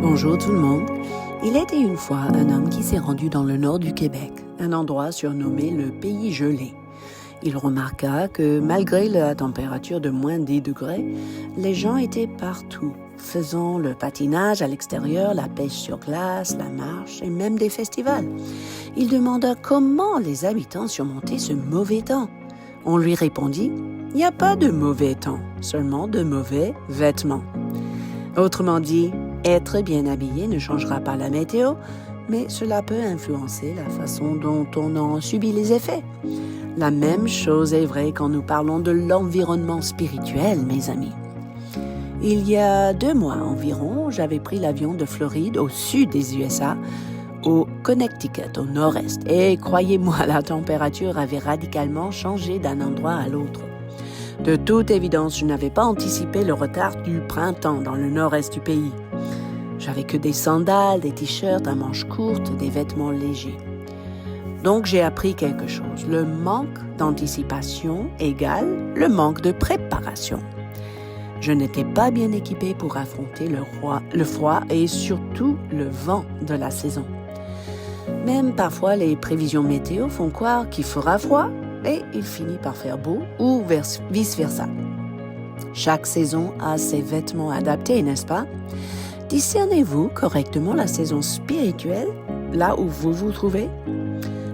Bonjour tout le monde. Il était une fois un homme qui s'est rendu dans le nord du Québec, un endroit surnommé le Pays gelé. Il remarqua que malgré la température de moins 10 degrés, les gens étaient partout, faisant le patinage à l'extérieur, la pêche sur glace, la marche et même des festivals. Il demanda comment les habitants surmontaient ce mauvais temps. On lui répondit « Il n'y a pas de mauvais temps, seulement de mauvais vêtements ». Autrement dit, être bien habillé ne changera pas la météo, mais cela peut influencer la façon dont on en subit les effets. La même chose est vraie quand nous parlons de l'environnement spirituel, mes amis. Il y a 2 mois environ, j'avais pris l'avion de Floride au sud des USA, au Connecticut, au nord-est. Et croyez-moi, la température avait radicalement changé d'un endroit à l'autre. De toute évidence, je n'avais pas anticipé le retard du printemps dans le nord-est du pays. J'avais que des sandales, des t-shirts à manches courtes, des vêtements légers. Donc, j'ai appris quelque chose. Le manque d'anticipation égale le manque de préparation. Je n'étais pas bien équipée pour affronter le froid et surtout le vent de la saison. Même parfois, les prévisions météo font croire qu'il fera froid et il finit par faire beau ou vice-versa. Chaque saison a ses vêtements adaptés, n'est-ce pas? Discernez-vous correctement la saison spirituelle là où vous vous trouvez?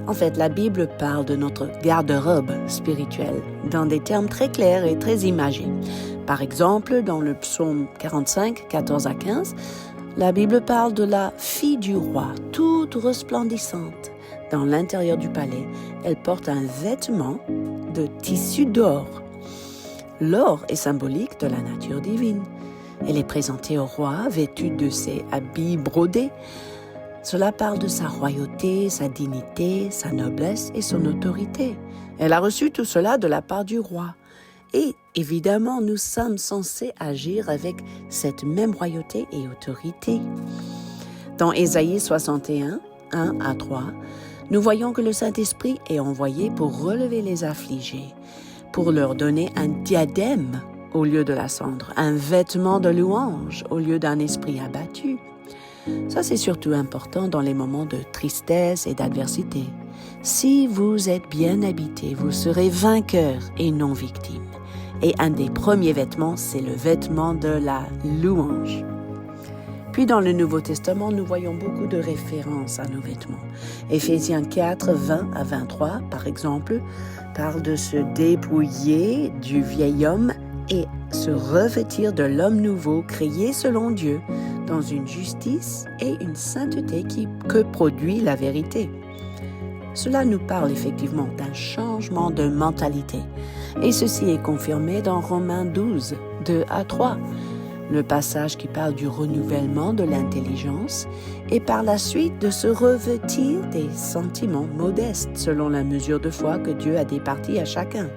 En fait, la Bible parle de notre garde-robe spirituelle dans des termes très clairs et très imagés. Par exemple, dans le psaume 45, 14 à 15, la Bible parle de la fille du roi, toute resplendissante. Dans l'intérieur du palais, elle porte un vêtement de tissu d'or. L'or est symbolique de la nature divine. Elle est présentée au roi vêtue de ses habits brodés. Cela parle de sa royauté, sa dignité, sa noblesse et son autorité. Elle a reçu tout cela de la part du roi. Et évidemment, nous sommes censés agir avec cette même royauté et autorité. Dans Ésaïe 61, 1 à 3, nous voyons que le Saint-Esprit est envoyé pour relever les affligés, pour leur donner un diadème au lieu de la cendre, un vêtement de louange au lieu d'un esprit abattu. Ça, c'est surtout important dans les moments de tristesse et d'adversité. Si vous êtes bien habité, vous serez vainqueur et non victime. Et un des premiers vêtements, c'est le vêtement de la louange. Puis dans le Nouveau Testament, nous voyons beaucoup de références à nos vêtements. Éphésiens 4, 20 à 23, par exemple, parle de se dépouiller du vieil homme et se revêtir de l'homme nouveau créé selon Dieu dans une justice et une sainteté que produit la vérité. Cela nous parle effectivement d'un changement de mentalité et ceci est confirmé dans Romains 12, 2 à 3, le passage qui parle du renouvellement de l'intelligence et par la suite de se revêtir des sentiments modestes selon la mesure de foi que Dieu a départie à chacun.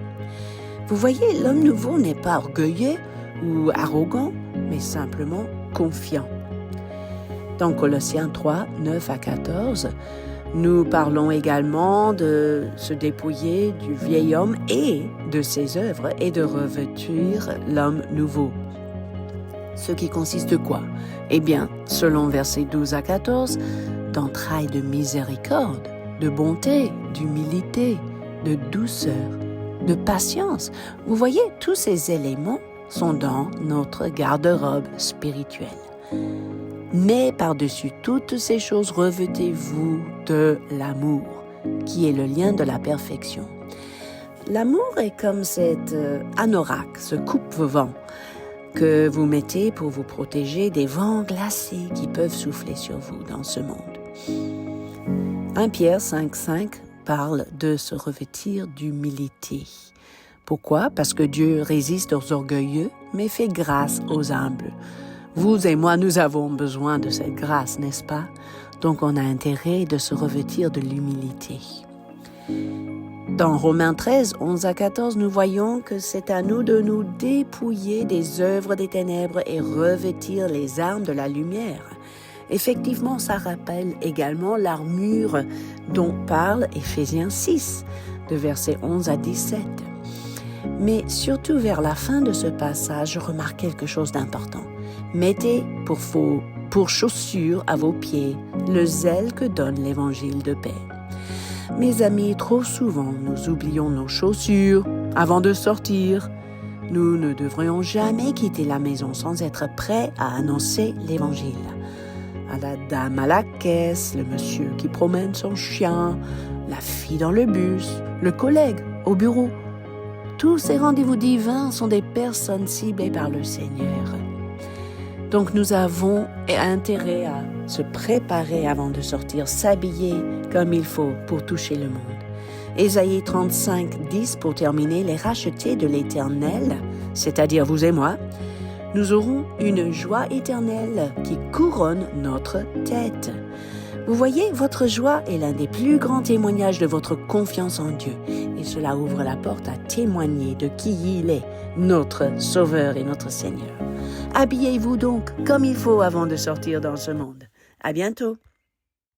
Vous voyez, l'homme nouveau n'est pas orgueilleux ou arrogant, mais simplement confiant. Dans Colossiens 3, 9 à 14, nous parlons également de se dépouiller du vieil homme et de ses œuvres et de revêtir l'homme nouveau. Ce qui consiste de quoi? Eh bien, selon versets 12 à 14, d'entrailles de miséricorde, de bonté, d'humilité, de douceur, de patience. Vous voyez, tous ces éléments sont dans notre garde-robe spirituelle. Mais par-dessus toutes ces choses, revêtez-vous de l'amour, qui est le lien de la perfection. L'amour est comme cette anorak, ce coupe-vent, que vous mettez pour vous protéger des vents glacés qui peuvent souffler sur vous dans ce monde. 1 Pierre 5,5 parle de se revêtir d'humilité. Pourquoi? Parce que Dieu résiste aux orgueilleux, mais fait grâce aux humbles. Vous et moi, nous avons besoin de cette grâce, n'est-ce pas? Donc on a intérêt de se revêtir de l'humilité. Dans Romains 13, 11 à 14, nous voyons que c'est à nous de nous dépouiller des œuvres des ténèbres et revêtir les armes de la lumière. Effectivement, ça rappelle également l'armure dont parle Éphésiens 6, de versets 11 à 17. Mais surtout vers la fin de ce passage, je remarque quelque chose d'important. Mettez pour vos pour chaussures à vos pieds le zèle que donne l'évangile de paix. Mes amis, trop souvent, nous oublions nos chaussures avant de sortir. Nous ne devrions jamais quitter la maison sans être prêts à annoncer l'évangile. À la dame à la caisse, le monsieur qui promène son chien, la fille dans le bus, le collègue au bureau. Tous ces rendez-vous divins sont des personnes ciblées par le Seigneur. Donc nous avons intérêt à se préparer avant de sortir, s'habiller comme il faut pour toucher le monde. Ésaïe 35, 10 pour terminer, les rachetés de l'Éternel, c'est-à-dire vous et moi, nous aurons une joie éternelle qui couronne notre tête. Vous voyez, votre joie est l'un des plus grands témoignages de votre confiance en Dieu. Et cela ouvre la porte à témoigner de qui il est, notre Sauveur et notre Seigneur. Habillez-vous donc comme il faut avant de sortir dans ce monde. À bientôt!